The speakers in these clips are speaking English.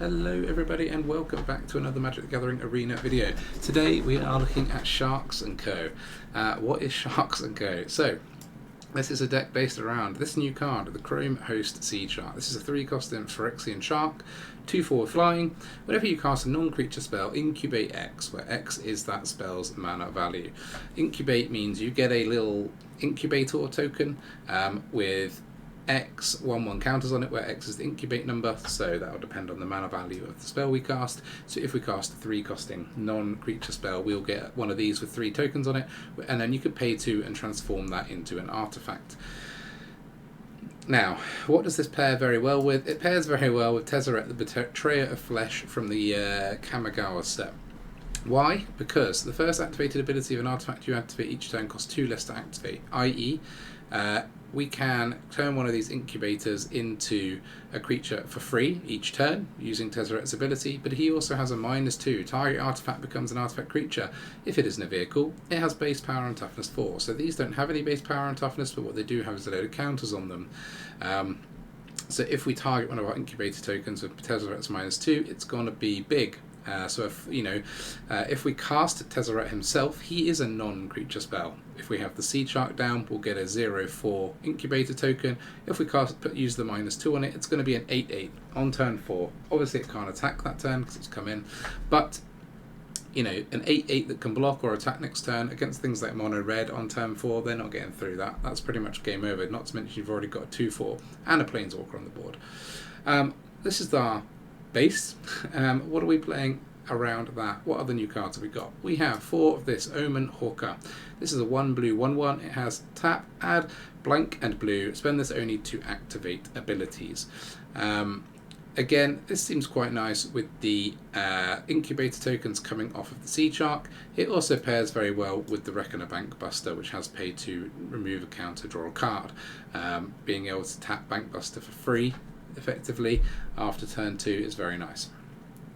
Hello everybody and welcome back to another Magic the Gathering Arena video. Today we are looking at Sharks & Co. What is Sharks & Co? So, this is a deck based around this new card, the Chrome Host Seedshark. This is a 3-costing Phyrexian Shark, 2/4 flying. Whenever you cast a non-creature spell, incubate X, where X is that spell's mana value. Incubate means you get a little incubator token with X 1/1 counters on it, where X is the incubate number, so that will depend on the mana value of the spell we cast. So if we cast a 3-costing non-creature spell, we'll get one of these with 3 tokens on it, and then you could pay 2 and transform that into an artifact. Now, what does this pair very well with? It pairs very well with Tezzeret, the Betrayer of Flesh from the Kamigawa set. Why? Because the first activated ability of an artifact you activate each turn costs 2 less to activate, i.e. We can turn one of these incubators into a creature for free each turn using Tezzeret's ability, but he also has a -2. Target artifact becomes an artifact creature. If it isn't a vehicle, it has base power and toughness 4. So these don't have any base power and toughness, but what they do have is a load of counters on them. So if we target one of our incubator tokens with Tezzeret's -2, it's going to be big. So if we cast Tezzeret himself, he is a non-creature spell. If we have the Seedshark down, we'll get a 0/4 incubator token. If we use the -2 on it, it's going to be an 8/8 on turn 4. Obviously it can't attack that turn because it's come in, but an 8/8 that can block or attack next turn against things like mono red on turn 4, they're not getting through that. That's pretty much game over, not to mention you've already got a 2/4 and a Planeswalker on the board. This is our base. What are we playing around that? What other new cards have we got? We have 4 of this Omen Hawker. This is a 1 blue 1/1. It has tap, add blank and blue. Spend this only to activate abilities. Again, this seems quite nice with the incubator tokens coming off of the Seachrome. It also pairs very well with the Reckoner Bankbuster, which has pay to remove a counter, draw a card. Being able to tap Bankbuster for free effectively after turn 2 is very nice.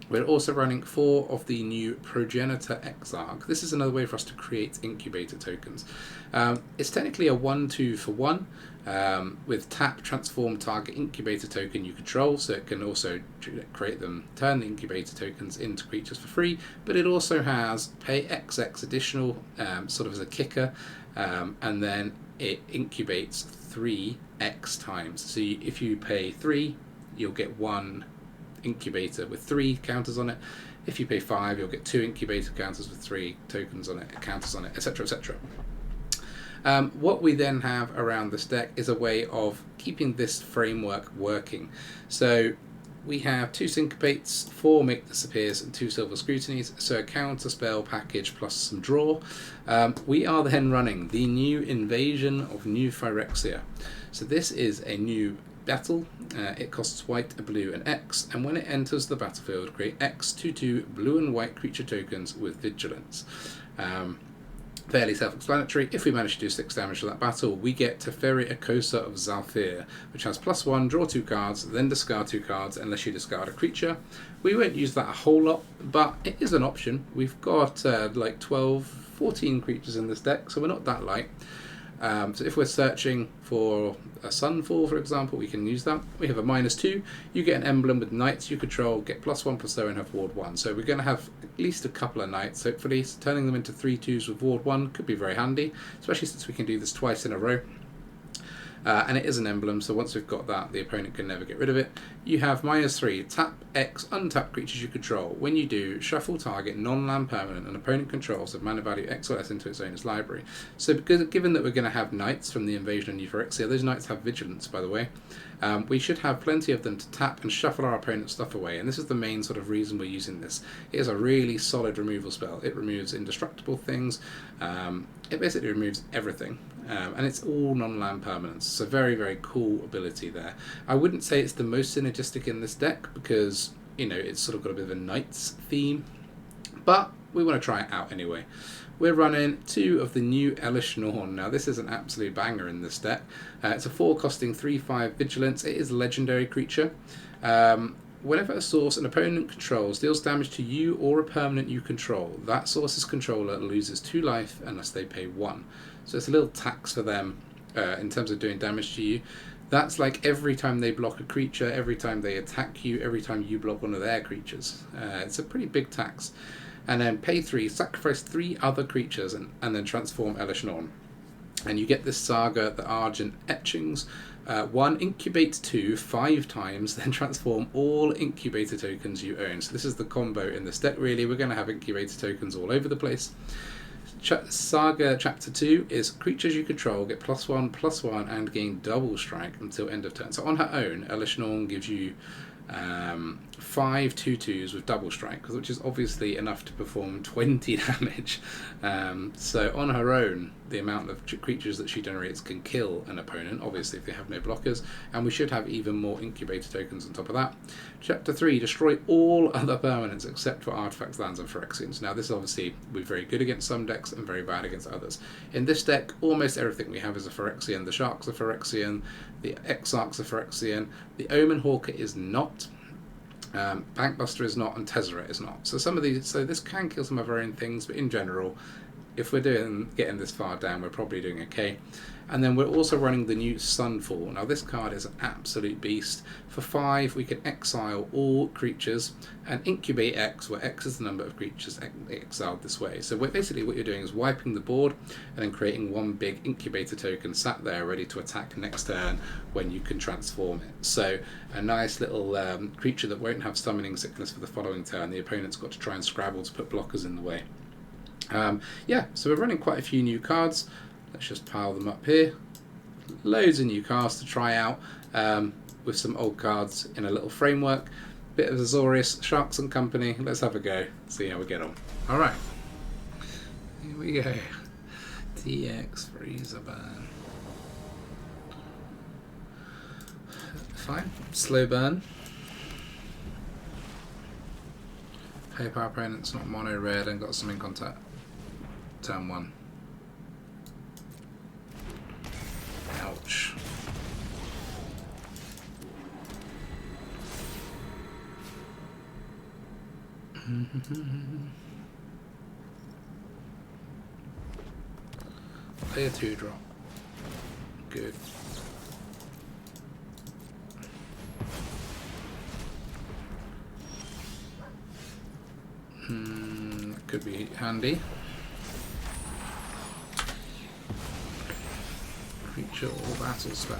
We're also running 4 of the new Progenitor Exarch. This is another way for us to create incubator tokens. It's technically a 1/2 for 1 with tap, transform target incubator token you control, so it can also turn the incubator tokens into creatures for free, but it also has pay XX additional sort of as a kicker, and then it incubates 3x times. So if you pay 3, you'll get 1 incubator with 3 counters on it. If you pay 5, you'll get 2 incubator counters with 3 tokens on it, counters on it, etc., etc. What we then have around this deck is a way of keeping this framework working. So we have 2 Syncopates, 4 Make Disappears, and 2 Silver Scrutinies, so a counter spell package plus some draw. We are then running the new Invasion of New Phyrexia. So this is a new battle. It costs white, a blue, and X, and when it enters the battlefield, create X 2/2 blue and white creature tokens with vigilance. Fairly self-explanatory. If we manage to do 6 damage to that battle, we get Teferi Akosa of Zhalfir, which has +1, draw 2 cards, then discard 2 cards unless you discard a creature. We won't use that a whole lot, but it is an option. We've got like 12, 14 creatures in this deck, so we're not that light. So if we're searching for a Sunfall, for example, we can use that. We have a -2. You get an emblem with knights you control, get +1/+0 and have ward 1. So we're going to have at least a couple of knights, hopefully. So turning them into 3/2s with ward 1 could be very handy, especially since we can do this twice in a row. And it is an emblem, so once we've got that, the opponent can never get rid of it. You have -3, tap X, untap creatures you control. When you do, shuffle target non-land permanent and opponent controls of mana value X or less into its owner's library. So given that we're going to have knights from the Invasion of New Phyrexia, those knights have vigilance, by the way, we should have plenty of them to tap and shuffle our opponent's stuff away, and this is the main sort of reason we're using this. It is a really solid removal spell. It removes indestructible things, it basically removes everything. And it's all non-land permanents, so very, very cool ability there. I wouldn't say it's the most synergistic in this deck because, it's sort of got a bit of a Knights theme, but we want to try it out anyway. We're running 2 of the new Elesh Norn. Now this is an absolute banger in this deck. It's a 4-costing 3/5 Vigilance. It is a legendary creature. Whenever a source an opponent controls deals damage to you or a permanent you control, that source's controller loses 2 life unless they pay 1. So it's a little tax for them in terms of doing damage to you. That's like every time they block a creature, every time they attack you, every time you block one of their creatures. It's a pretty big tax. And then pay 3, sacrifice 3 other creatures, and then transform Elesh Norn. And you get this saga, the Argent Etchings. 1, incubate 2, 5 times, then transform all incubator tokens you own. So this is the combo in this deck, really. We're going to have incubator tokens all over the place. Saga Chapter 2 is creatures you control get +1/+1 and gain double strike until end of turn. So on her own, Elesh Norn gives you 5 2/2s with double strike, which is obviously enough to perform 20 damage. So on her own, the amount of creatures that she generates can kill an opponent, obviously if they have no blockers, and we should have even more incubator tokens on top of that. Chapter 3, destroy all other permanents except for artifacts, lands and Phyrexians. Now this obviously will be very good against some decks and very bad against others. In this deck, almost everything we have is a Phyrexian. The Sharks are Phyrexian, the Exarchs are Phyrexian, the Omen Hawker is not, Bankbuster is not, and Tezzeret is not. So some of these, so this can kill some of our own things, but in general, if we're getting this far down, we're probably doing okay. And then we're also running the new Sunfall. Now this card is an absolute beast. For 5, we can exile all creatures and incubate X, where X is the number of creatures exiled this way. So basically what you're doing is wiping the board and then creating one big incubator token sat there ready to attack next turn when you can transform it. So a nice little creature that won't have summoning sickness for the following turn. The opponent's got to try and scrabble to put blockers in the way. Yeah, so we're running quite a few new cards. Let's just pile them up here. Loads of new cards to try out with some old cards in a little framework. Bit of Azorius, Sharks and Company. Let's have a go. See how we get on. Alright. Here we go. TX Freezer Burn. Fine. Slow burn. Hope our opponent's not mono red and got some in contact. Turn 1. Ouch. Play a 2-drop. Good. That could be handy. Creature or battle spell.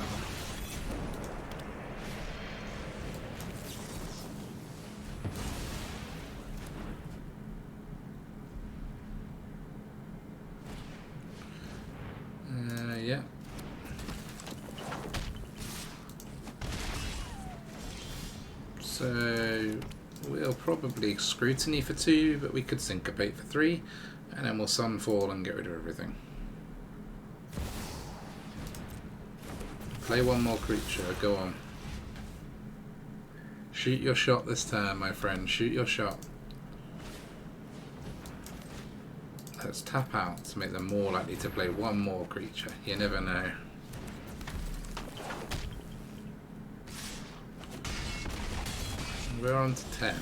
Yeah. So we'll probably Scrutiny for 2, but we could Syncopate for 3, and then we'll Sunfall and get rid of everything. Play one more creature, go on. Shoot your shot this turn, my friend, shoot your shot. Let's tap out to make them more likely to play one more creature. You never know. We're on to 10,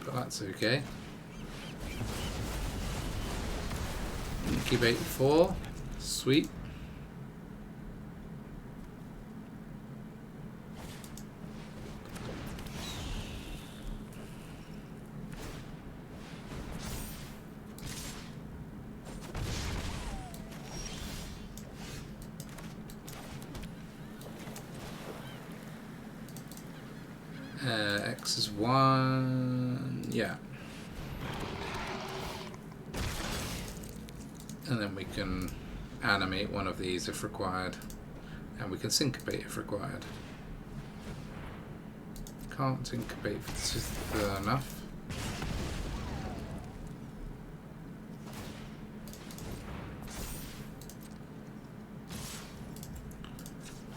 but that's okay. Incubate 4, sweet. X is 1, yeah. And then we can animate one of these if required. And we can Syncopate if required. Can't Syncopate for enough.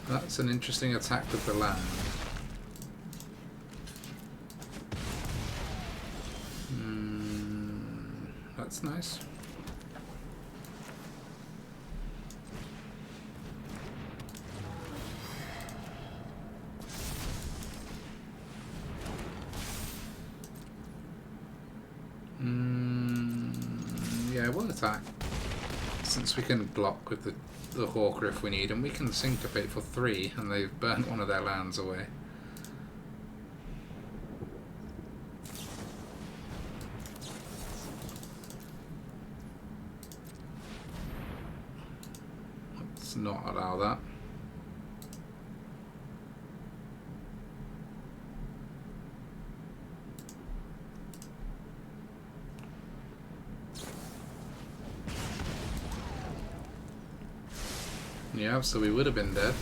That's an interesting attack with the land. That's nice. Yeah, we'll attack. instance, we can block with the Hawker if we need, and we can Syncopate for 3, and they've burnt one of their lands away. Let's not allow that. Yeah, so we would have been dead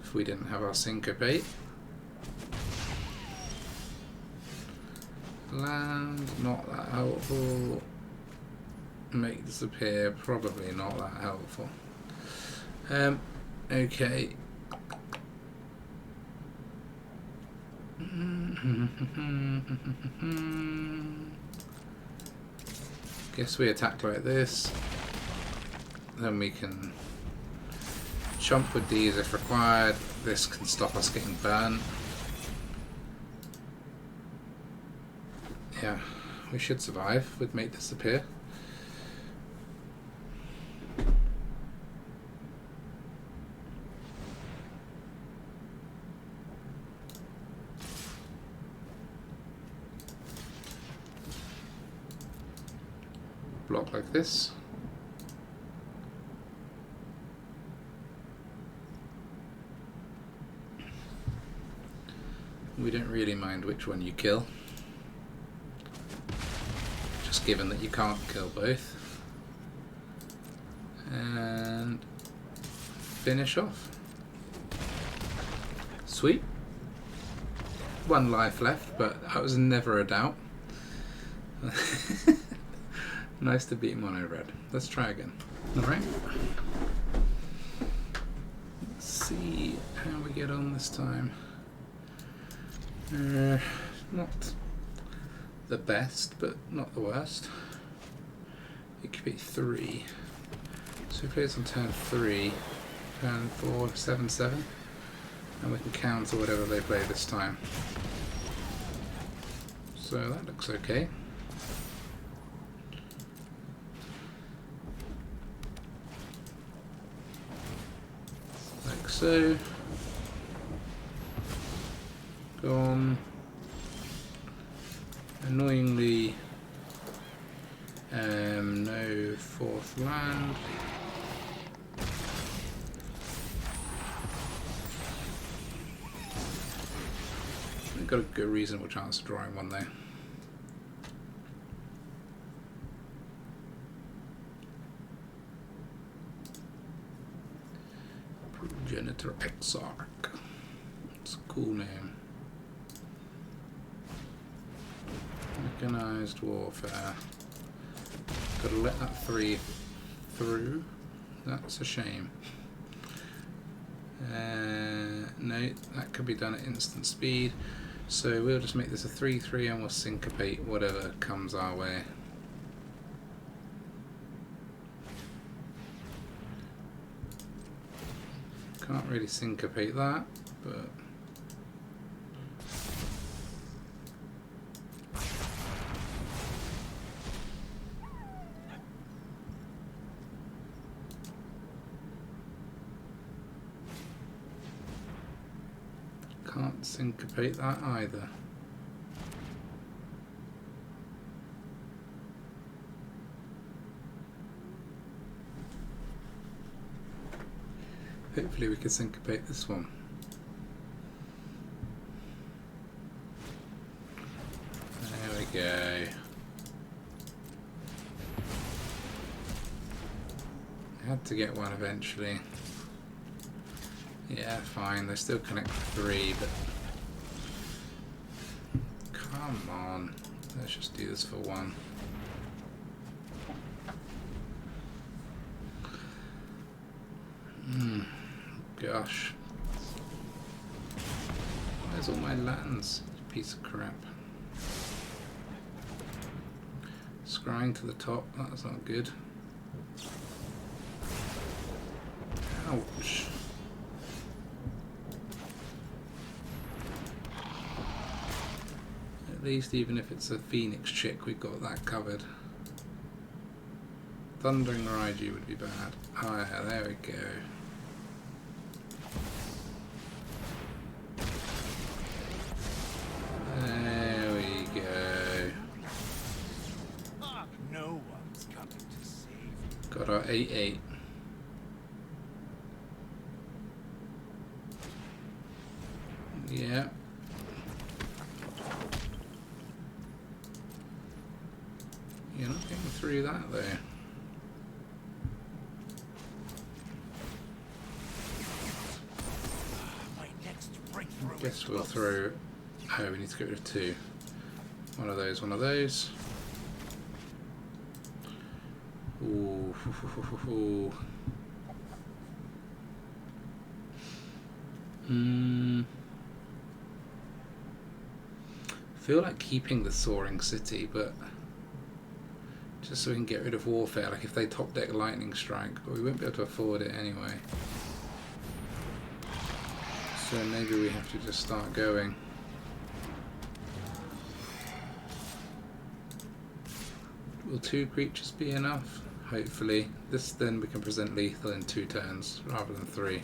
if we didn't have our Syncopate. Land, not that helpful. Make disappear, probably not that helpful. Okay. Guess we attack like this. Then we can chomp with these if required. This can stop us getting burnt. Yeah, we should survive with Make Disappear. Block like this. We don't really mind which one you kill, just given that you can't kill both. And finish off. Sweet. 1 life left, but that was never a doubt. Nice to beat mono red. Let's try again. Alright. Let's see how we get on this time. Not the best, but not the worst. It could be 3. So we play this on turn 3, turn 4, 7/7, and we can counter whatever they play this time. So that looks okay. Like so. Gone. Annoyingly, no 4th land. We've got a good reasonable chance of drawing one there. Progenitor Exarch. It's a cool name. Mechanized warfare. Gotta let that 3 through. That's a shame. No, that could be done at instant speed. So we'll just make this a 3/3 and we'll Syncopate whatever comes our way. Can't really Syncopate that, but can't Syncopate that either. Hopefully we can Syncopate this one. There we go. I had to get one eventually. Yeah, fine, they still connect 3, but come on, let's just do this for 1. Gosh. Where's all my lands? Piece of crap. Scrying to the top, that's not good. Ouch. At least even if it's a Phoenix chick, we've got that covered. Thundering Raiju would be bad. Oh yeah, there we go. There we go. No one's coming to save you. Got our 8/8. Yeah. You're not getting through that though. My next breakthrough. Guess we'll throw. Oh, we need to get rid of 2. One of those, one of those. Ooh. Feel like keeping the Soaring City, but just so we can get rid of Warfare, like if they top deck Lightning Strike, but we won't be able to afford it anyway. So maybe we have to just start going. Will 2 creatures be enough? Hopefully. This then we can present lethal in 2 turns rather than 3.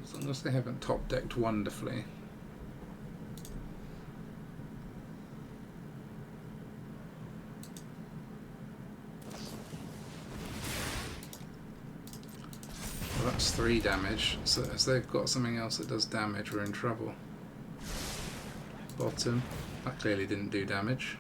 As long as they haven't top decked wonderfully. Well, that's 3 damage, so as they've got something else that does damage, we're in trouble. Bottom, that clearly didn't do damage.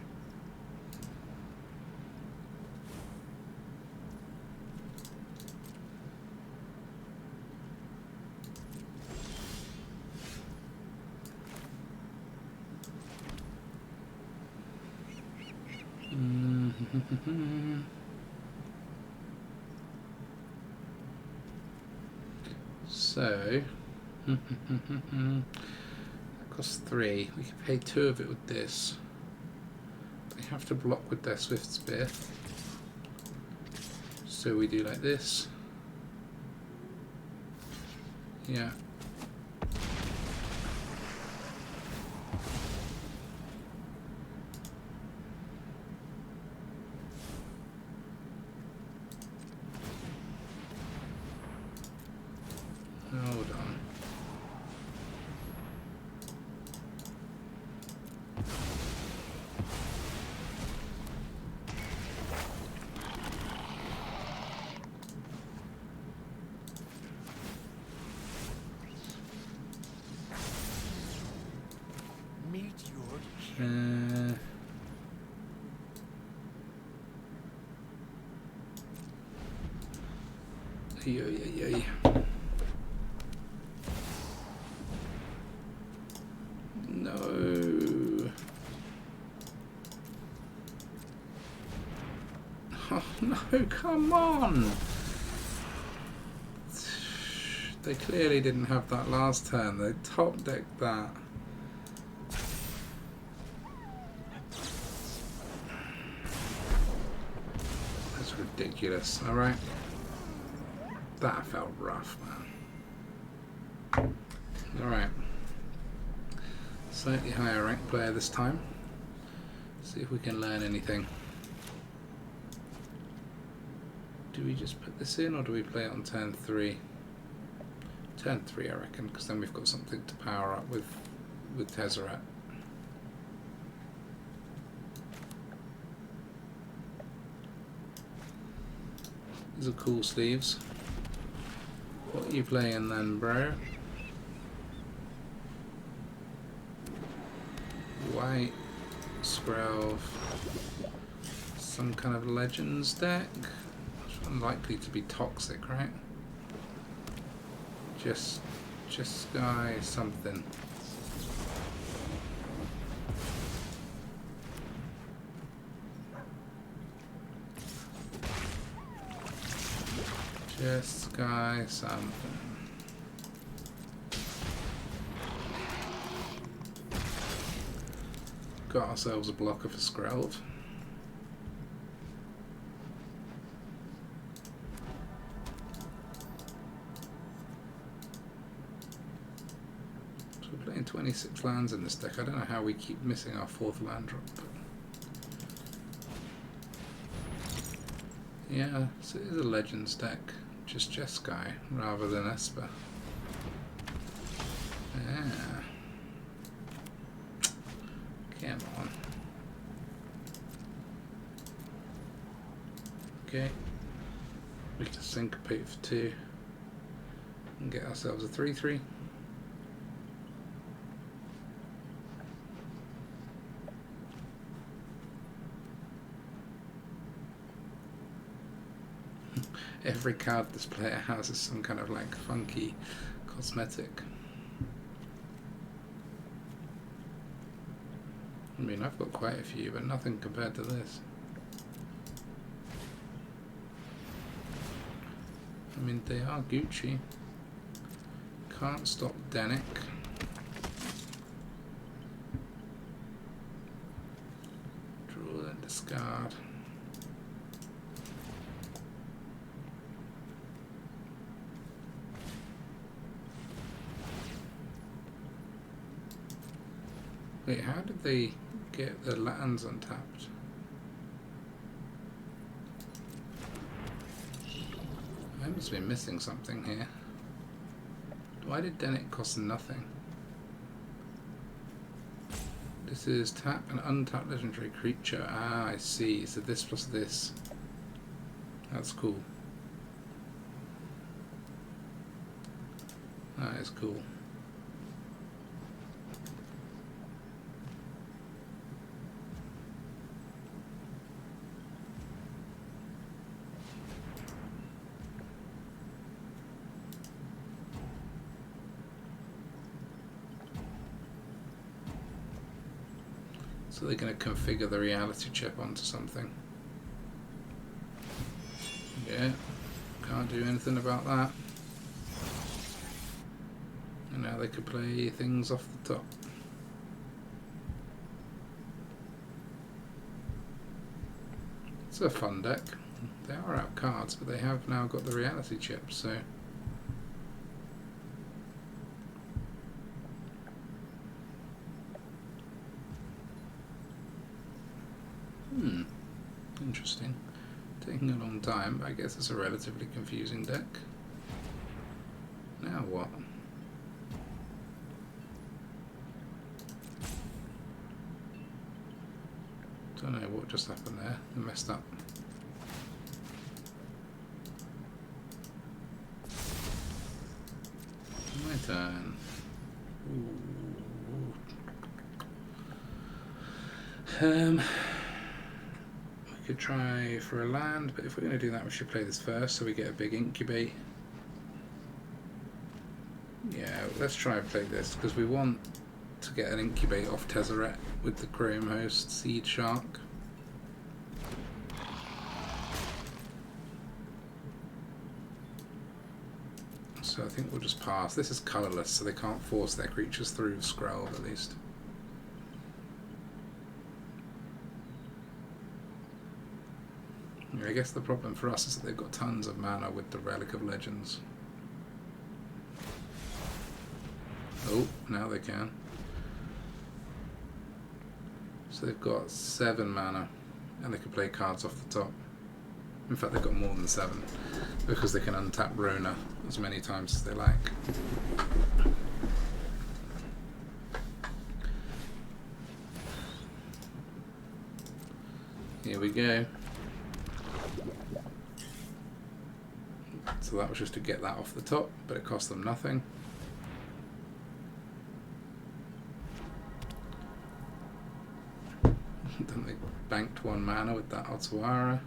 So, that costs 3. We could pay 2 of it with this. We have to block with their Swift Spear. So we do like this. Yeah. Hold on. Meet your Yeah. No. Oh no, come on! They clearly didn't have that last turn. They top decked that. That's ridiculous. Alright. That felt rough, man. Alright. Slightly higher rank player this time. See if we can learn anything. Do we just put this in or do we play it on turn 3? Turn 3 I reckon, because then we've got something to power up with Tezzeret. These are cool sleeves. What are you playing then, bro? White, Skrelv, some kind of Legends deck. It's unlikely to be toxic, right? Just Sky something. Just Sky something. Got ourselves a blocker for Skrelv. 26 lands in this deck. I don't know how we keep missing our 4th land drop. Yeah, so it is a Legends deck. Just Jeskai rather than Esper. Yeah. Come on. Okay. We can Syncopate for 2 and get ourselves a 3/3. Every card this player has is some kind of like funky cosmetic. I mean, I've got quite a few, but nothing compared to this. I mean, they are Gucci. Can't stop Denick. Draw and discard. Wait, how did they get their lands untapped? I must be missing something here. Why did Denick cost nothing? This is tap an untapped legendary creature. Ah, I see. So this plus this. That's cool. That is cool. So they're going to configure the reality chip onto something. Yeah, can't do anything about that. And now they could play things off the top. It's a fun deck. They are out cards, but they have now got the reality chip, so... Interesting. Taking a long time, but I guess it's a relatively confusing deck. Now what? Don't know what just happened there. I messed up. My turn. Ooh. We could try for a land, but if we're going to do that, we should play this first so we get a big incubate. Yeah, let's try and play this because we want to get an incubate off Tezzeret with the Chrome host Seedshark. So I think we'll just pass. This is colourless, so they can't force their creatures through Scroll at least. I guess the problem for us is that they've got tons of mana with the Relic of Legends. Oh, now they can. So they've got 7 mana, and they can play cards off the top. In fact, they've got more than 7, because they can untap Rona as many times as they like. Here we go. So that was just to get that off the top, but it cost them nothing. Then they banked 1 mana with that Otawara.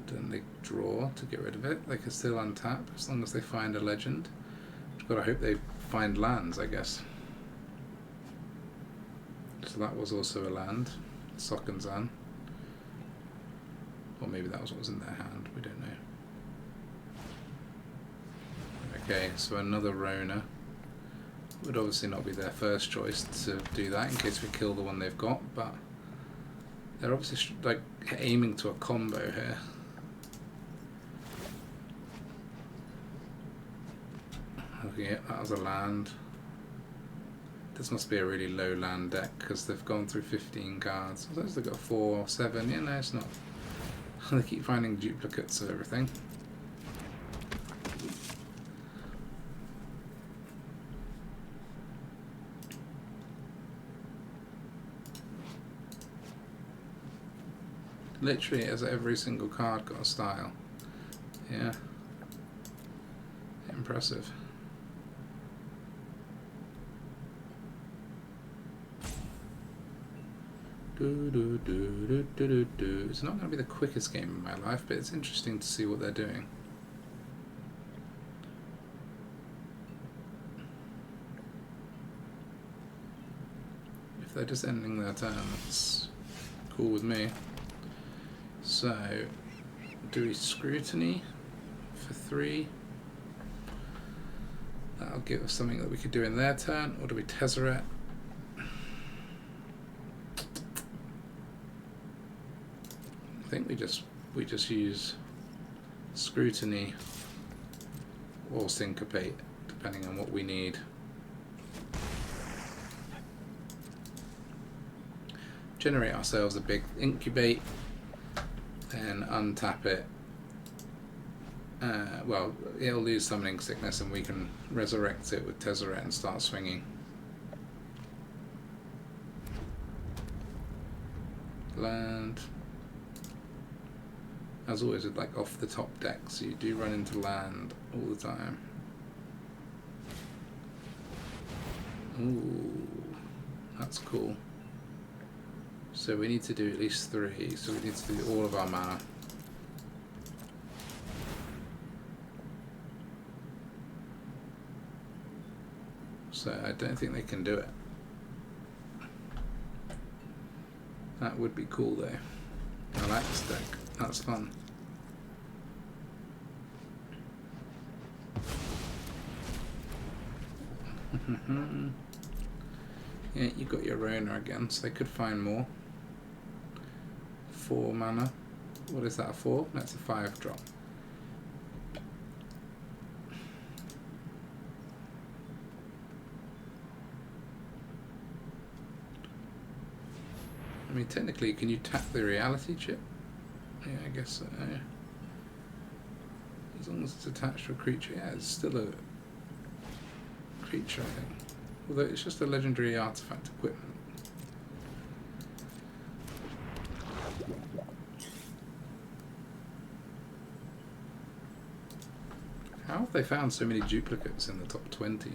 Then they draw to get rid of it. They can still untap as long as they find a legend. I've got to hope they find lands, I guess. So that was also a land, Sokkenzan. Or maybe that was what was in their hand, we don't know. Okay, so another Rona. Would obviously not be their first choice to do that in case we kill the one they've got, but they're obviously like aiming to a combo here. Yeah, that was a land. This must be a really low land deck because they've gone through 15 cards. I suppose they've got 4, 7. Yeah, no, it's not. They keep finding duplicates of everything. Literally, has every single card got a style? Yeah. Impressive. It's not going to be the quickest game in my life, but it's interesting to see what they're doing. If they're just ending their turn, it's cool with me. So, do we Scrutiny for 3? That'll give us something that we could do in their turn, or do we Tezzeret? I think we just use Scrutiny or Syncopate, depending on what we need. Generate ourselves a big Incubate, then untap it. Well, it'll lose Summoning Sickness and we can resurrect it with Tezzeret and start swinging. Land. As always with like off the top decks, you do run into land all the time. Ooh, that's cool. So we need to do at least 3, so we need to do all of our mana. So I don't think they can do it. That would be cool though. I like this deck. That's fun. Yeah, you got your Reckoner again, so they could find more. 4 mana. What is that, a 4? That's a 5 drop. I mean, technically, can you tap the reality chip? Yeah, I guess so. As long as it's attached to a creature, yeah, it's still a creature, I think. Although it's just a legendary artifact equipment. How have they found so many duplicates in the top 20?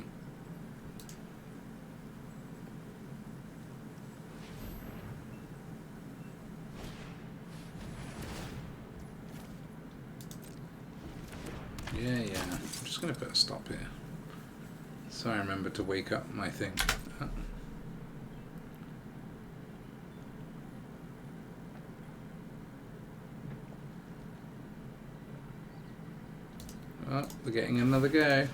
Yeah, I'm just going to put a stop here. So I remember to wake up my thing. Oh, we're getting another go.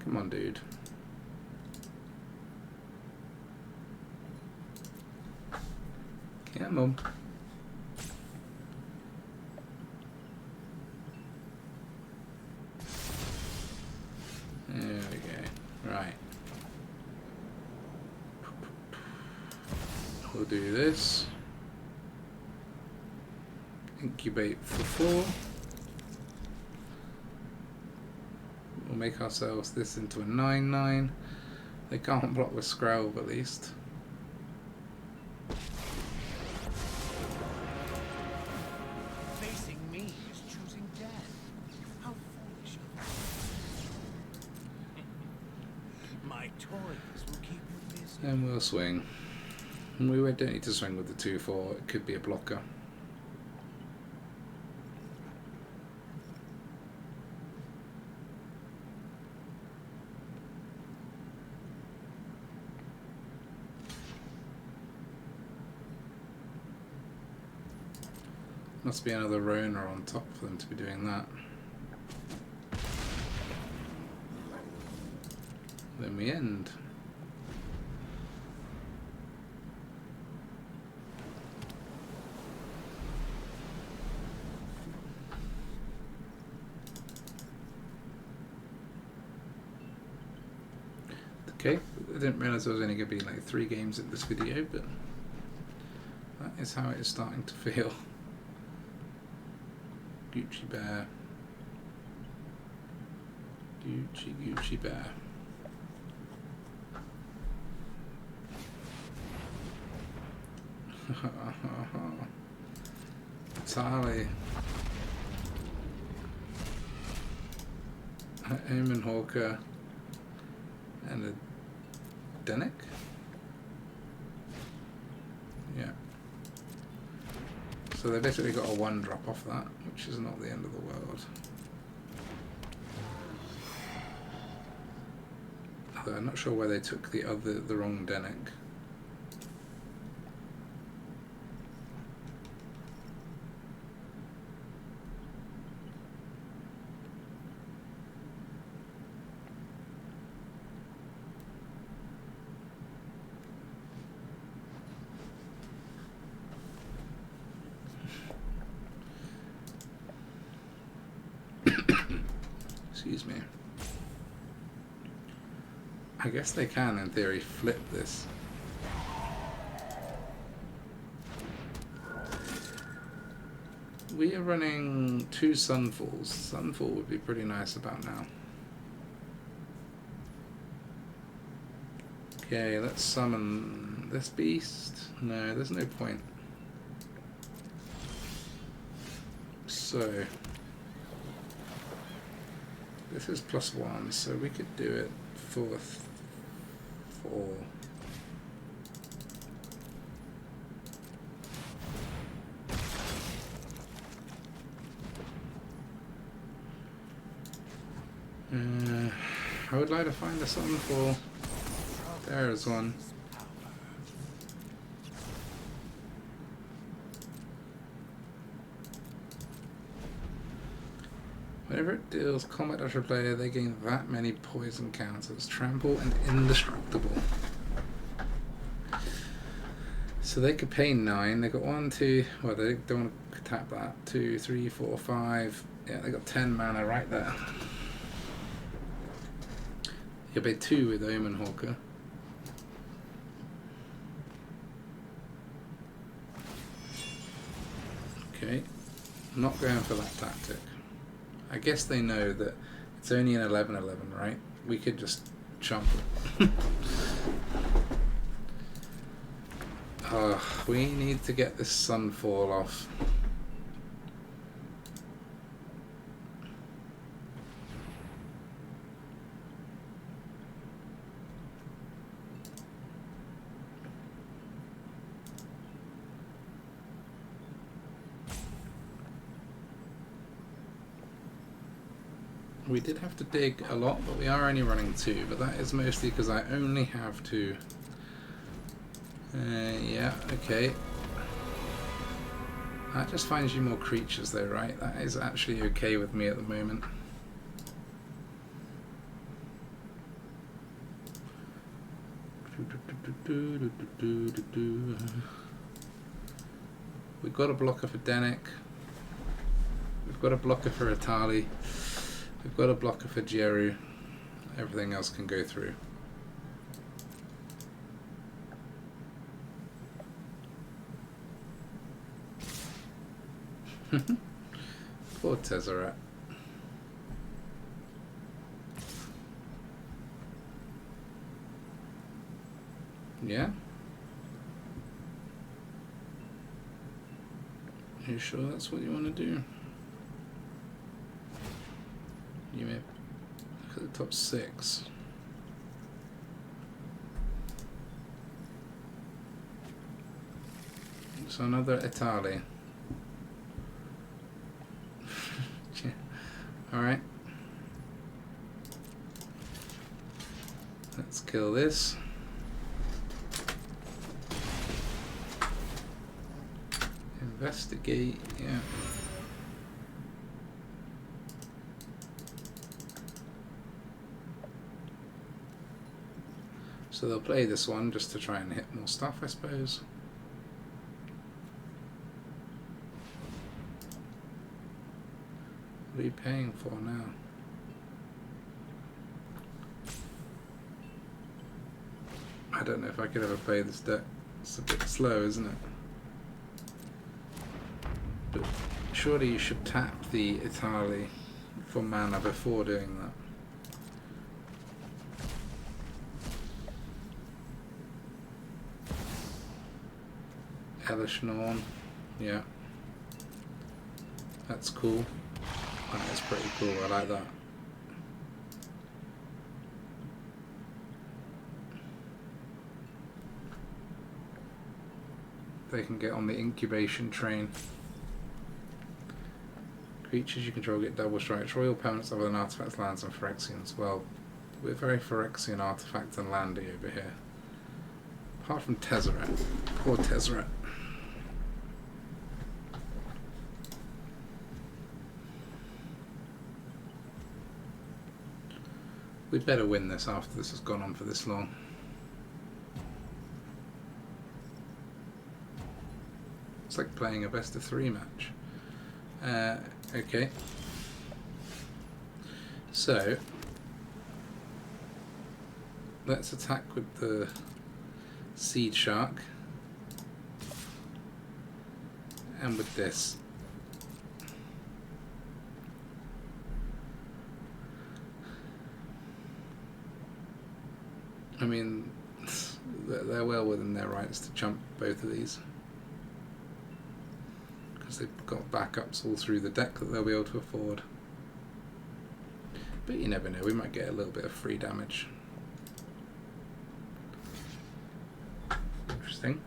Come on, dude. Come on. There we go. Right. We'll do this. Incubate for 4. We'll make ourselves this into a 9/9. They can't block with Scrolb at least. Facing me is choosing death. How foolish of you. My toys will keep you busy. And we'll swing. And we don't need to swing with the 2/4. It could be a blocker. Must be another Reckoner on top for them to be doing that. Then we end. Okay, I didn't realise there was only going to be like 3 games in this video, but that is how it is starting to feel. Gucci Bear. Gucci Bear. Tali. Omen Hawker. And a Denic? Yeah. So they basically got a 1 drop off that, which is not the end of the world. Although I'm not sure why they took the wrong Denic. Excuse me. I guess they can, in theory, flip this. We are running 2 Sunfalls. Sunfall would be pretty nice about now. Okay, let's summon this beast. No, there's no point. So this is +1, so we could do it for 4. I would like to find a Sunfall. There's one. Whenever it deals combat to a player, they gain that many poison counters. Trample and indestructible. So they could pay 9. They got 1, 2. Well, they don't want to tap that. 2, 3, 4, 5. Yeah, they got 10 mana right there. You pay 2 with Omen Hawker. Okay, I'm not going for that tactic. I guess they know that it's only an 11/11, right? We could just chomp it. We need to get this Sunfall off. We did have to dig a lot, but we are only running 2, but that is mostly because I only have 2. Yeah, okay. That just finds you more creatures though, right? That is actually okay with me at the moment. We've got a blocker for Denic. We've got a blocker for Atali. We've got a blocker for Jeru. Everything else can go through. Poor Tezzeret. Yeah? Are you sure that's what you want to do? You may look at the top 6. So another Atali. Alright. Let's kill this. Investigate, yeah. So they'll play this one just to try and hit more stuff, I suppose. What are you paying for now? I don't know if I could ever play this deck. It's a bit slow, isn't it? But surely you should tap the Itali for mana before doing that. Elesh Norn, yeah. That's cool. That is pretty cool, I like that. They can get on the incubation train. Creatures you control get double strikes. Royal permanents other than artifacts, lands, and Phyrexians. Well, we're very Phyrexian artifact and landy over here. Apart from Tezzeret. Poor Tezzeret. We'd better win this after this has gone on for this long. It's like playing a best of 3 match. Okay. So let's attack with the Seedshark and with this. I mean, they're well within their rights to jump both of these, because they've got backups all through the deck that they'll be able to afford. But you never know, we might get a little bit of free damage. Interesting.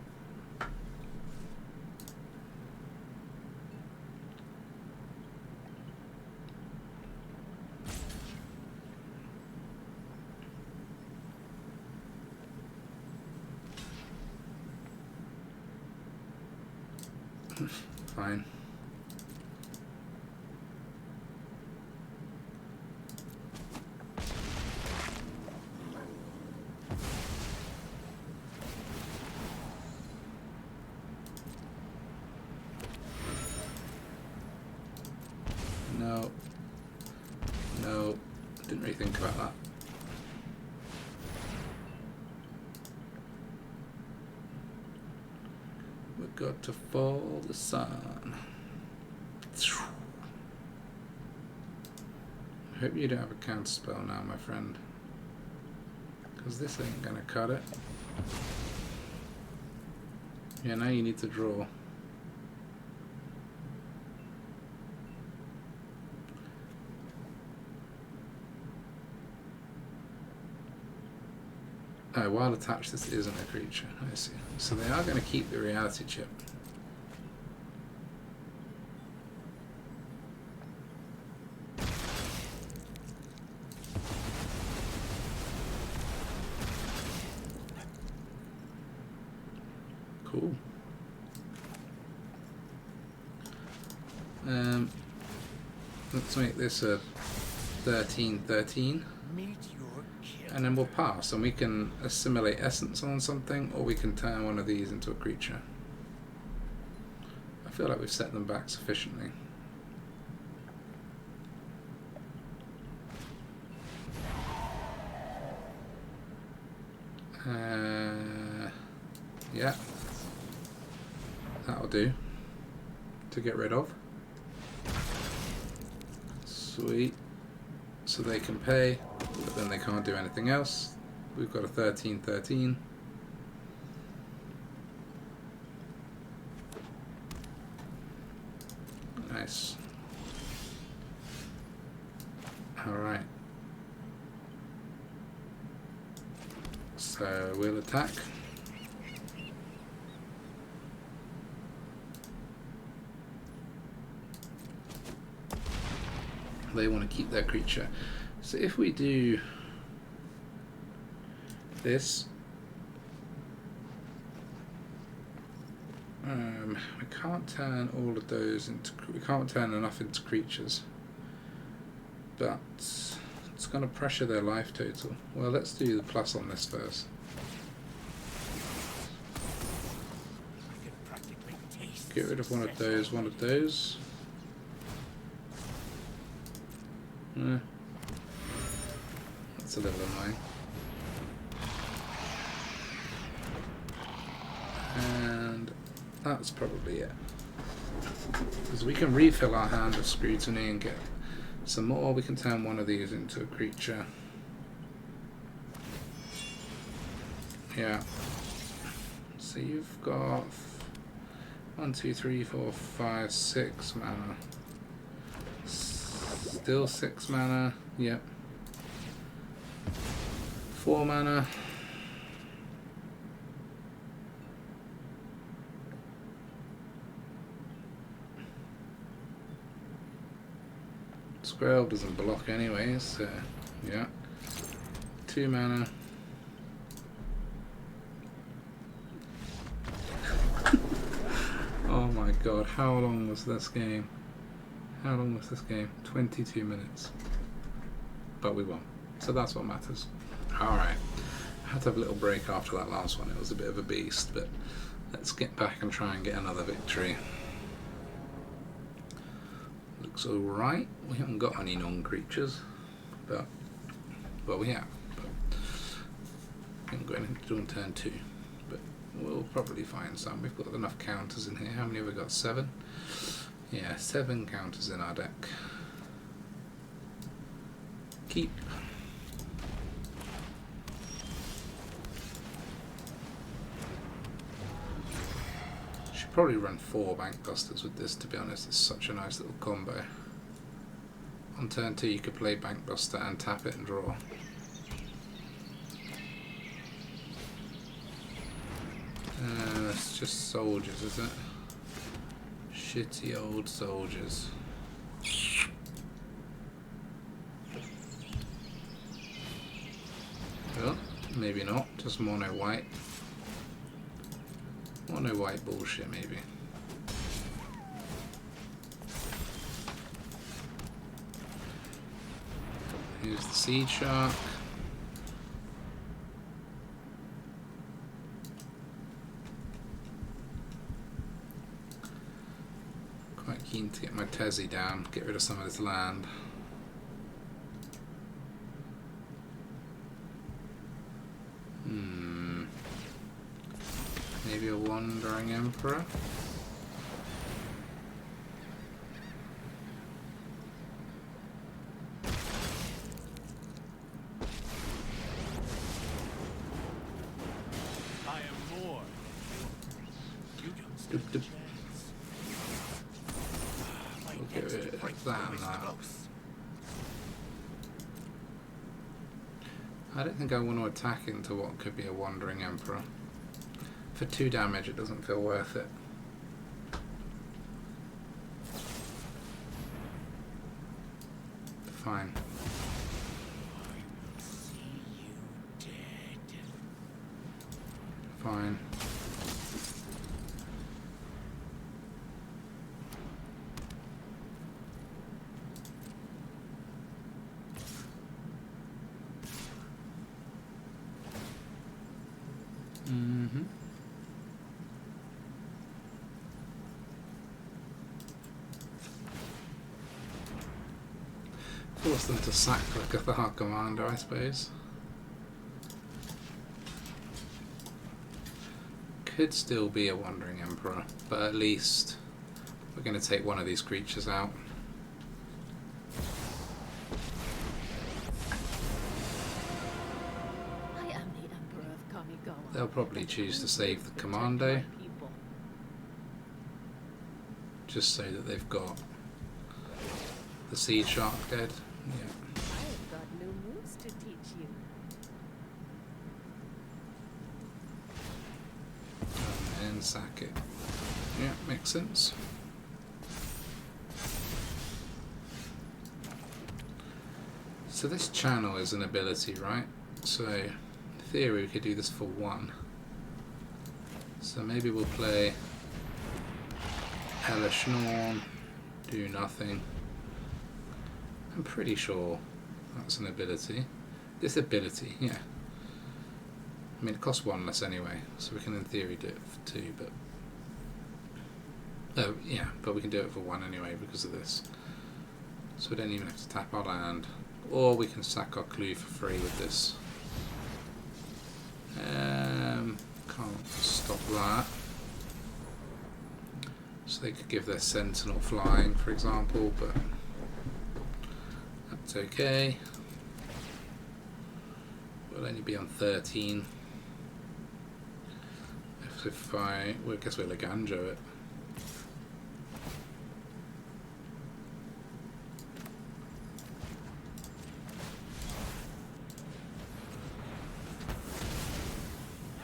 Fine. No. No. Didn't really think about that. We've got to follow the sun. I hope you don't have a counter spell now, my friend, because this ain't gonna cut it. Yeah, now you need to draw. Oh, while attached, this isn't a creature. I see. So they are going to keep the reality chip. Cool. Let's make this a 13/13. And then we'll pass, and we can assimilate essence on something, or we can turn one of these into a creature. I feel like we've set them back sufficiently. Yeah, that'll do to get rid of. Sweet. So they can pay, but then they can't do anything else. We've got a 13/13. Nice. Alright. So we'll attack. They want to keep their creature. So if we do this, we can't turn all of those into, we can't turn enough into creatures, but it's going to pressure their life total. Well, let's do the plus on this first. Get rid of one of those, one of those. That's a little annoying. And that's probably it. Because we can refill our hand of Scrutiny and get some more. We can turn one of these into a creature. Yeah. So you've got 1, 2, 3, 4, 5, 6 mana. Still 6 mana. Yep. 4 mana. Squirrel doesn't block anyways, so yeah. 2 mana. Oh my god, how long was this game? How long was this game? 22 minutes. But we won. So that's what matters. Alright. I had to have a little break after that last one. It was a bit of a beast, but let's get back and try and get another victory. Looks alright. We haven't got any non-creatures, but well, we have. But we haven't got anything to do on turn 2. But we'll probably find some. We've got enough counters in here. How many have we got? 7? Yeah, 7 counters in our deck. Keep. Should probably run 4 Bankbusters with this, to be honest. It's such a nice little combo. On turn 2 you could play Bankbuster and tap it and draw. It's just soldiers, is it? Shitty old soldiers. Well, maybe not. Just mono white. Mono white bullshit, maybe. Here's the Seedshark. Quite keen to get my Tezzeret down, get rid of some of this land. Maybe a Wandering Emperor. I am more. You don't stand a chance. My We'll get rid of that and that. I don't think I want to attack into what could be a Wandering Emperor. For 2 damage it doesn't feel worth it. Fine. Fine. Force them to sack the Adarkar commander, I suppose. Could still be a Wandering Emperor, but at least we're going to take one of these creatures out. I am the Emperor of Kamigawa. They'll probably choose to save the Commando, just so that they've got the Seedshark dead. Yeah. I've got new moves to teach you. And sack it. Yeah, makes sense. So this channel is an ability, right? So in theory we could do this for 1. So maybe we'll play Elesh Norn, do nothing. I'm pretty sure that's an ability. This ability, yeah. I mean, it costs 1 less anyway, so we can in theory do it for 2, but Oh, yeah, but we can do it for 1 anyway because of this. So we don't even have to tap our land. Or we can sack our clue for free with this. Can't stop that. So they could give their Sentinel flying, for example, but that's okay. We'll only be on 13. If I guess we'll Eiganjo it.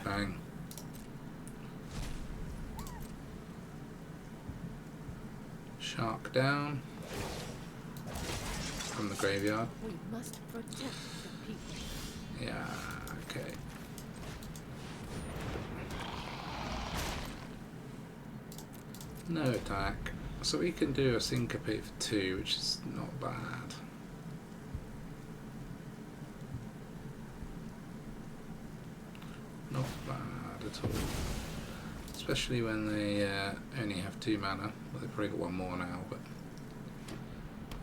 Bang. Shark down from the graveyard. We must protect the people. Yeah, okay. No attack. So we can do a Syncopate for 2, which is not bad. Not bad at all. Especially when they only have 2 mana. Well, they've probably got 1 more now, but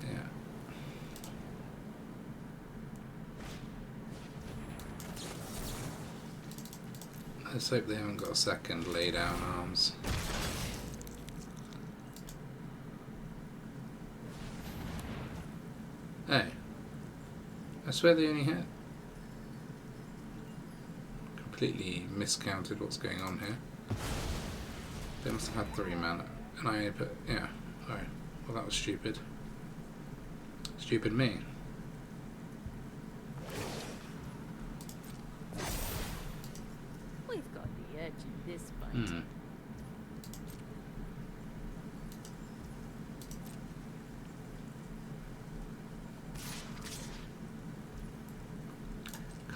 yeah. Let's hope they haven't got a second lay down arms. Hey, I swear they only had. Completely miscounted what's going on here. They must have had 3 mana, and I put, yeah, alright, well that was stupid. Stupid me. We've got the edge in this fight.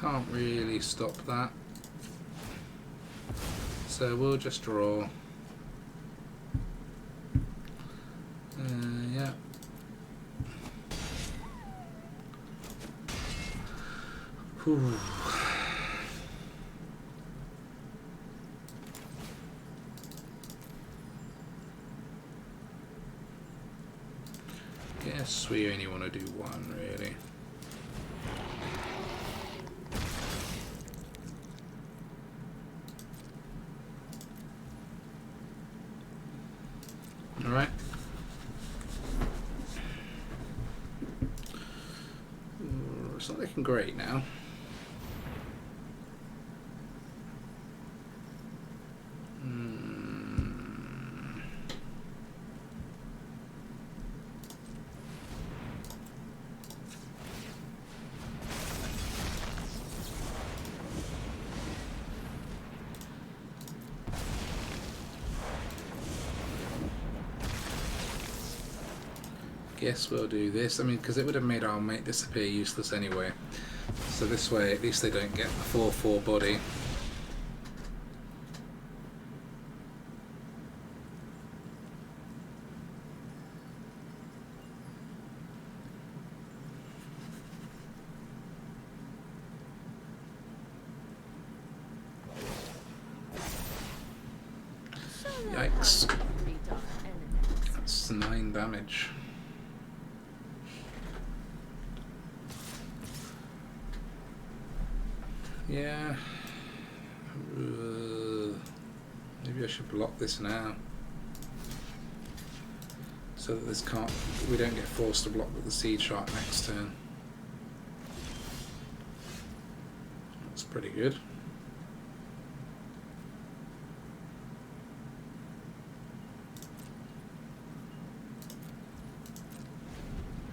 Can't really stop that. So we'll just draw. Yeah. Whew. Guess we only want to do 1 really. Alright. It's not looking great now. Guess we'll do this. I mean, because it would have made our mate disappear useless anyway. So this way, at least they don't get the 4/4 body. Yikes. That's 9 damage. Yeah. Maybe I should block this now. So that this can't, we don't get forced to block with the Seedshark next turn. That's pretty good.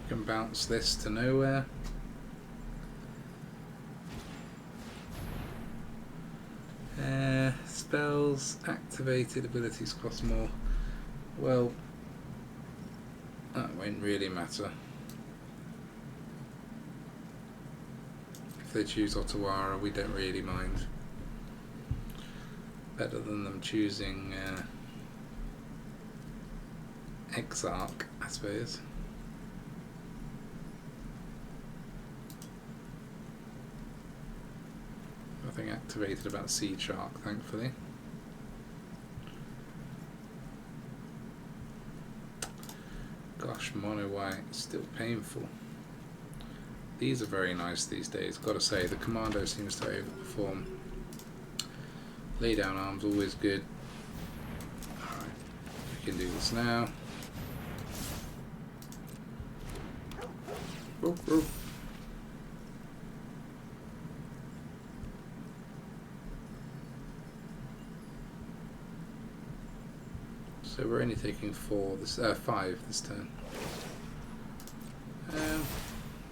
You can bounce this to nowhere. Spells, activated abilities cost more. Well, that won't really matter. If they choose Otawara, we don't really mind. Better than them choosing Exarch, I suppose. Nothing activated about Seedshark, thankfully. mono white, still painful. These are very nice these days, gotta say. The Commando seems to overperform. Lay down arms, always good. Alright, we can do this now. Oof, oof. So we're only taking 5 this turn.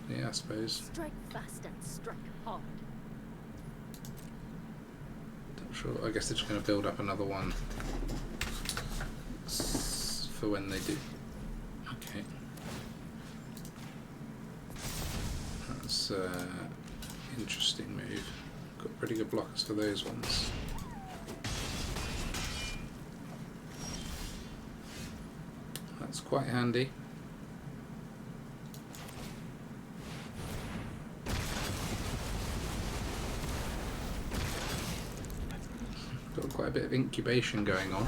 Yeah, I suppose. Strike fast and strike hard. Not sure. I guess they're just going to build up another one for when they do. Okay. That's interesting move. Got pretty good blockers for those ones. That's quite handy. Got quite a bit of incubation going on.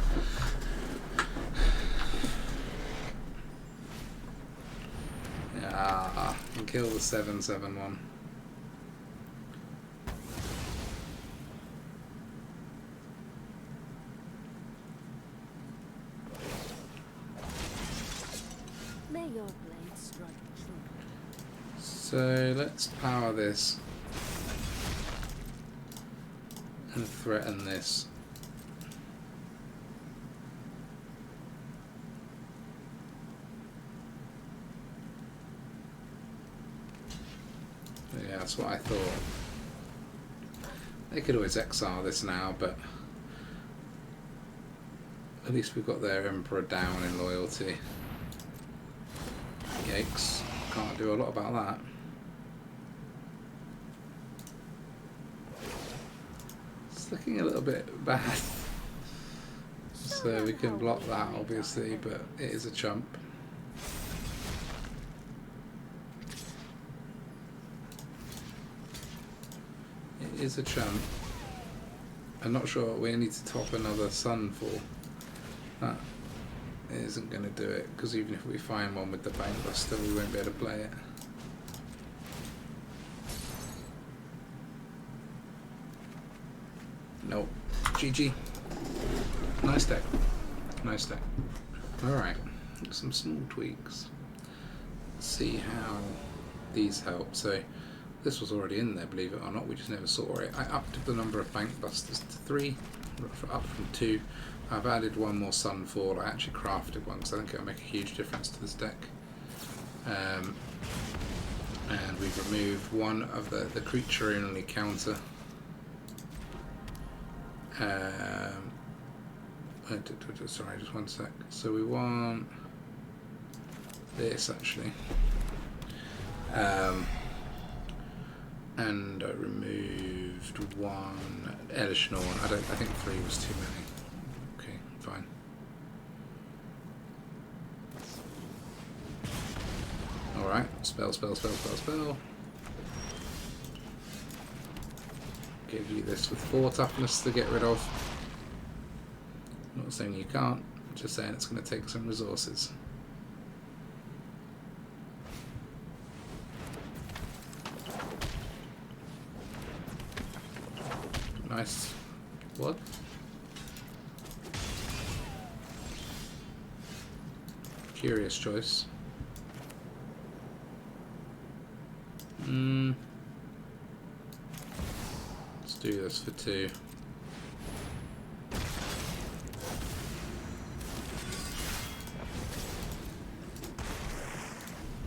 Ah, and kill the 7/7/1. May your blade strike true. So let's power this and threaten this. Yeah, that's what I thought. They could always exile this now, but at least we've got their Emperor down in loyalty. Yikes. Can't do a lot about that. It's looking a little bit bad. So we can block that obviously, but it is a chump. It is a chump. I'm not sure we need to top another Sunfall. That isn't going to do it, because even if we find one with the Bankbuster, we won't be able to play it. Nope. GG. Nice deck. Nice deck. Alright. Some small tweaks. Let's see how these help. So this was already in there, believe it or not, we just never saw it. I upped the number of Bankbusters to 3, up from 2. I've added one more Sunfall. I actually crafted one because I think it'll make a huge difference to this deck. And we've removed one of the creature only counter. Sorry, just one sec. So we want this actually. And I removed one Elesh Norn. I think 3 was too many. Okay, fine. Alright, spell. Give you this with 4 toughness to get rid of. Not saying you can't, just saying it's going to take some resources. Nice. What? Curious choice. Let's do this for 2.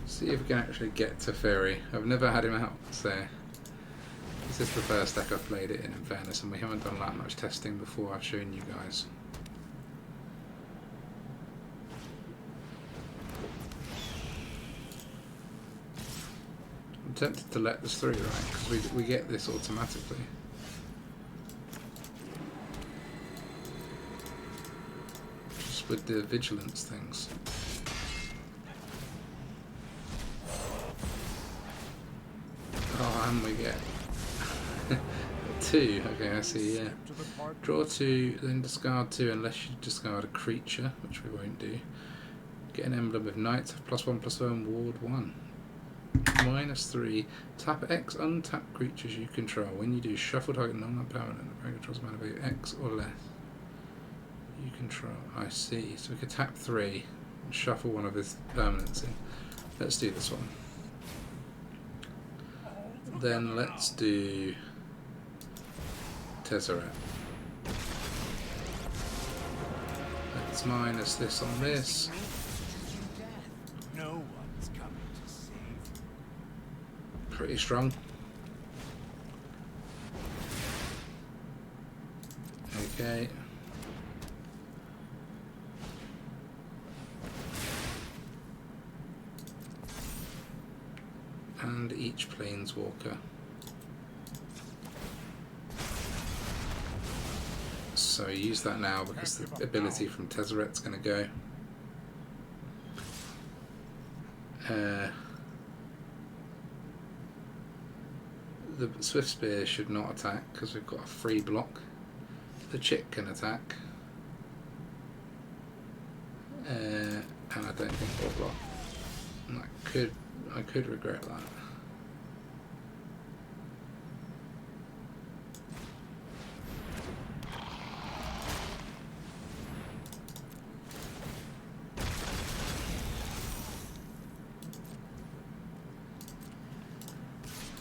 See if we can actually get to Fairy. I've never had him out, so this is the first deck I've played it in fairness, and we haven't done that much testing before I've shown you guys. I'm tempted to let this through, right? Because we get this automatically. Just with the vigilance things. Oh, and we get 2. Okay, I see, yeah. Draw 2, then discard 2 unless you discard a creature, which we won't do. Get an emblem of knights, have +1/+1, ward 1. -3. Tap X untap creatures you control. When you do, shuffle target non-permanent. The player controls mana value X or less. You control. I see. So we could tap 3 and shuffle one of his permanents in. Let's do this one. Then let's do Tezzeret. Let's minus this on this. No one's coming to save you. Pretty strong. Okay. And each planeswalker. So use that now because the ability from Tezzeret's going to go. The Swift Spear should not attack because we've got a free block. The Chick can attack. And I don't think we'll block. And I could regret that.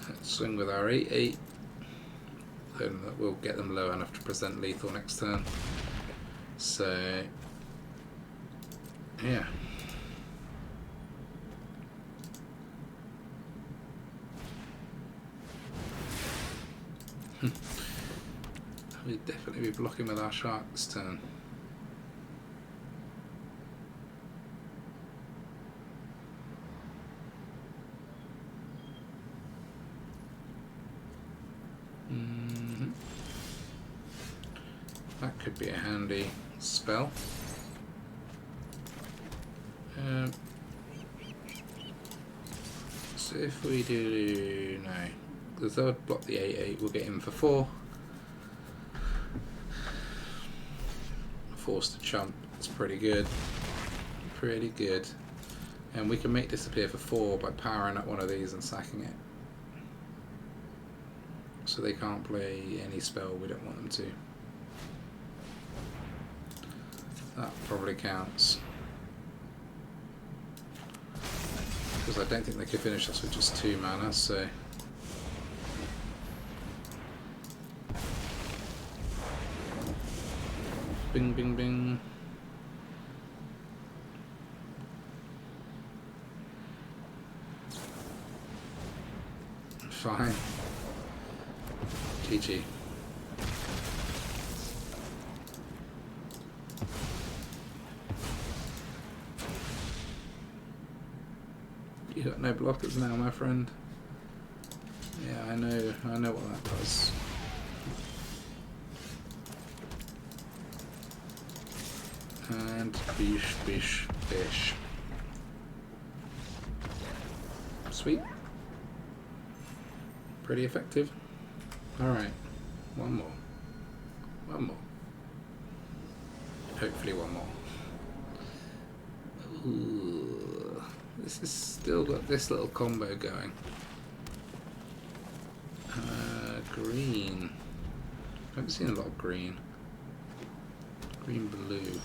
Let's swing with our 8/8. Then we'll get them low enough to present lethal next turn. So yeah. We'd definitely be blocking with our shark this turn. That could be a handy spell. So if we do no, the third block the 8/8, we'll get him for 4. Forced to chump. It's pretty good. Pretty good. And we can make disappear for 4 by powering up one of these and sacking it. So they can't play any spell we don't want them to. That probably counts. Because I don't think they could finish us with just 2 mana, so. Bing, bing, bing. Fine. GG. You got no blockers now, my friend. Yeah, I know what that does. And bish, bish, bish. Sweet. Pretty effective. Alright. One more. One more. Hopefully one more. Ooh. This has still got this little combo going. Green. I haven't seen a lot of green. Green blue.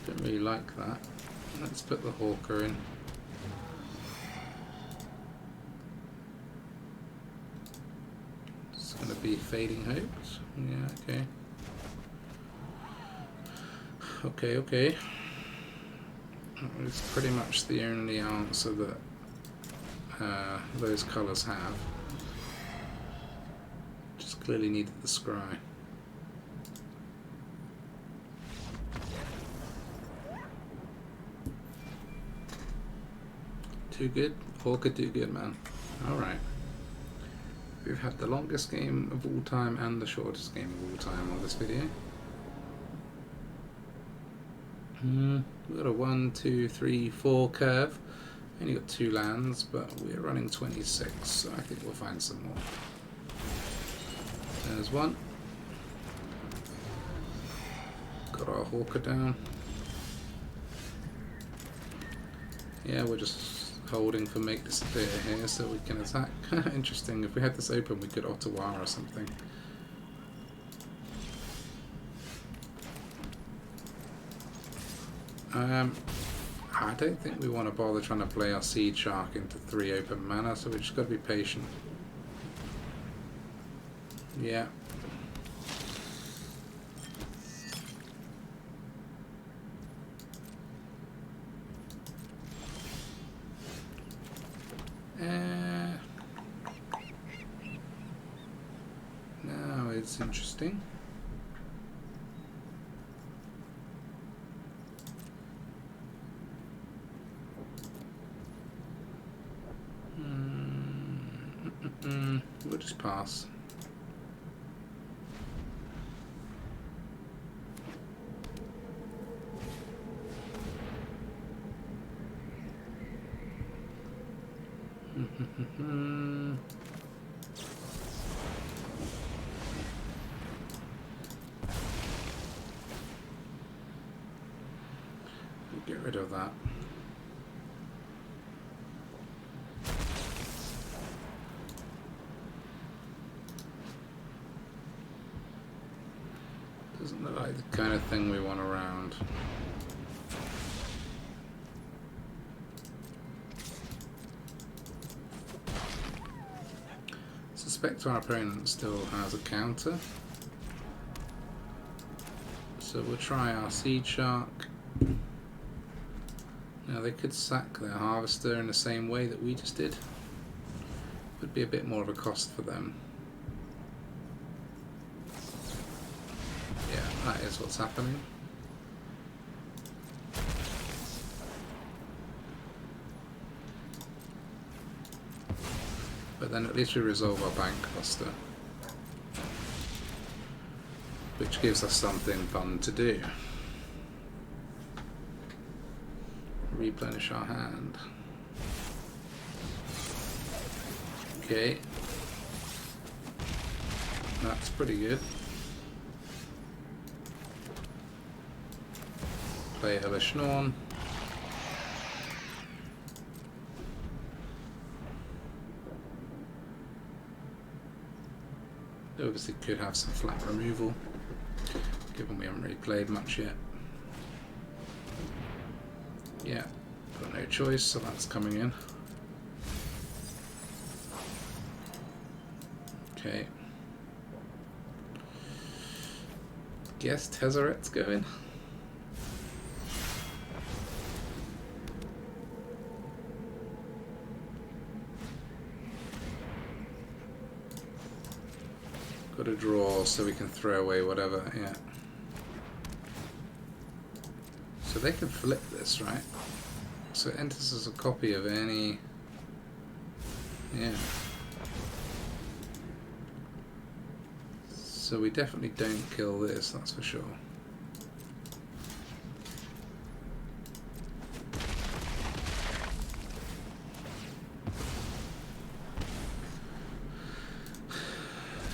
Don't really like that. Let's put the Hawker in. It's gonna be Fading Hopes. Yeah, okay. Okay. It's pretty much the only answer that those colours have. Just clearly needed the scry. Too good? Hawker too good, man. Alright. We've had the longest game of all time and the shortest game of all time on this video. We've got a 1, 2, 3, 4 curve. Only got 2 lands, but we're running 26, so I think we'll find some more. There's one. Got our Hawker down. Yeah, we're just holding for make disappear here so we can attack. Interesting. If we had this open, we could Otawara or something. I don't think we want to bother trying to play our Seedshark into 3 open mana, so we just got to be patient. Yeah. Now it's interesting. We'll just pass. Get rid of that. Doesn't look like the kind of thing we want around. Suspect our opponent still has a counter, so we'll try our Seedshark. Now they could sack their Harvester in the same way that we just did. Would be a bit more of a cost for them. Yeah, that is what's happening. But then at least we resolve our Bankbuster, which gives us something fun to do. Replenish our hand. Okay. That's pretty good. Play Elesh Norn. Obviously could have some flat removal, given we haven't really played much yet. Yeah, got no choice, so that's coming in. Okay. Guess Tezzeret's going. Got to draw so we can throw away whatever, yeah. So they can flip this, right? So it enters as a copy of any... Yeah. So we definitely don't kill this, that's for sure.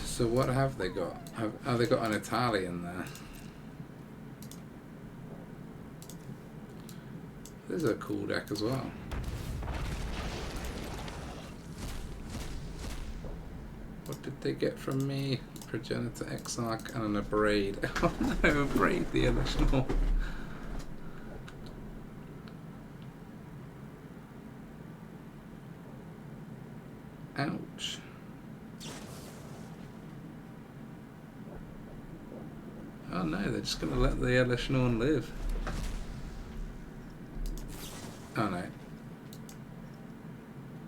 So what have they got? Have they got an Italian there? This is a cool deck as well. What did they get from me? Progenitor Exarch and an Abrade. Oh no, Abrade the Elesh Norn. Ouch. Oh no, they're just going to let the Elesh Norn live. Oh no.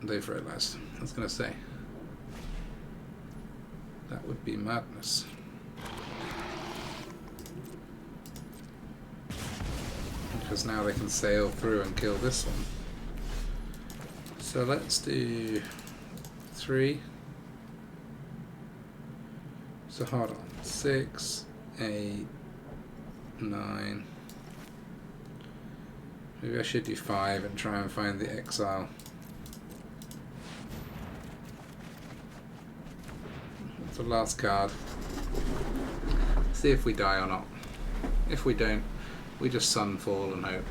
They've realised. I was going to say. That would be madness. Because now they can sail through and kill this one. So let's do 3. So hold on. 6, 8, 9. Maybe I should do 5 and try and find the exile. That's the last card. See if we die or not. If we don't, we just Sunfall and hope.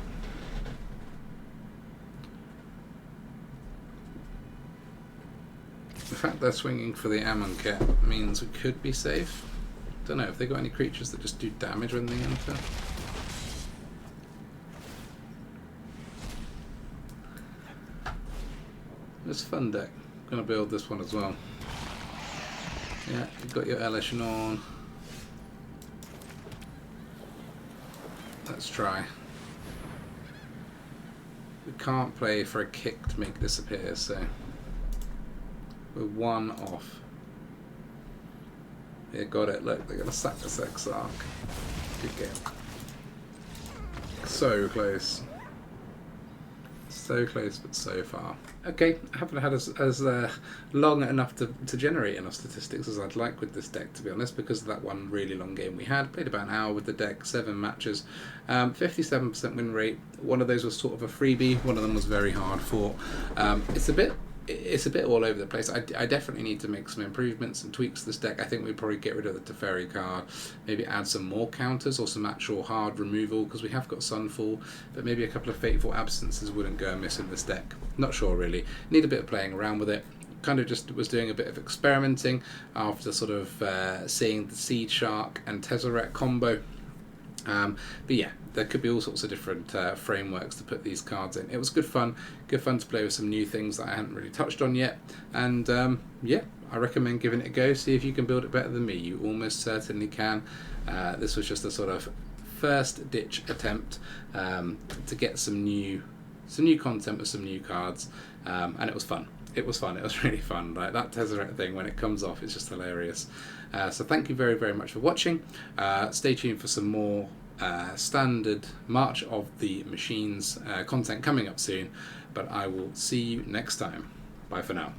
The fact they're swinging for the Ammon kit means we could be safe. Don't know if they got any creatures that just do damage when they enter. It's a fun deck. I'm gonna build this one as well. Yeah, you've got your Elesh Norn. Let's try. We can't play for a kick to make this appear, so we're one off. Yeah, got it. Look, they're gonna sack this Exarch. Good game. So close. So close, but so far. Okay, I haven't had as long enough to generate enough statistics as I'd like with this deck, to be honest, because of that one really long game we had. Played about an hour with the deck, 7 matches, 57% win rate. One of those was sort of a freebie, one of them was very hard fought. It's a bit all over the place. I definitely need to make some improvements and tweaks to this deck. I think we'd probably get rid of the Teferi card, maybe add some more counters or some actual hard removal, because we have got Sunfall, but maybe a couple of Fateful Absences wouldn't go amiss in this deck. Not sure really. Need a bit of playing around with it. Kind of just was doing a bit of experimenting after sort of seeing the Seedshark and Tezzeret combo. But yeah, there could be all sorts of different frameworks to put these cards in. It was good fun to play with some new things that I hadn't really touched on yet, and yeah, I recommend giving it a go. See if you can build it better than me. You almost certainly can. This was just a sort of first ditch attempt to get some new content with some new cards, and it was fun. It was really fun. Like that Tezzeret thing, when it comes off, it's just hilarious. So thank you very, very much for watching. Stay tuned for some more standard March of the Machines content coming up soon. But I will see you next time. Bye for now.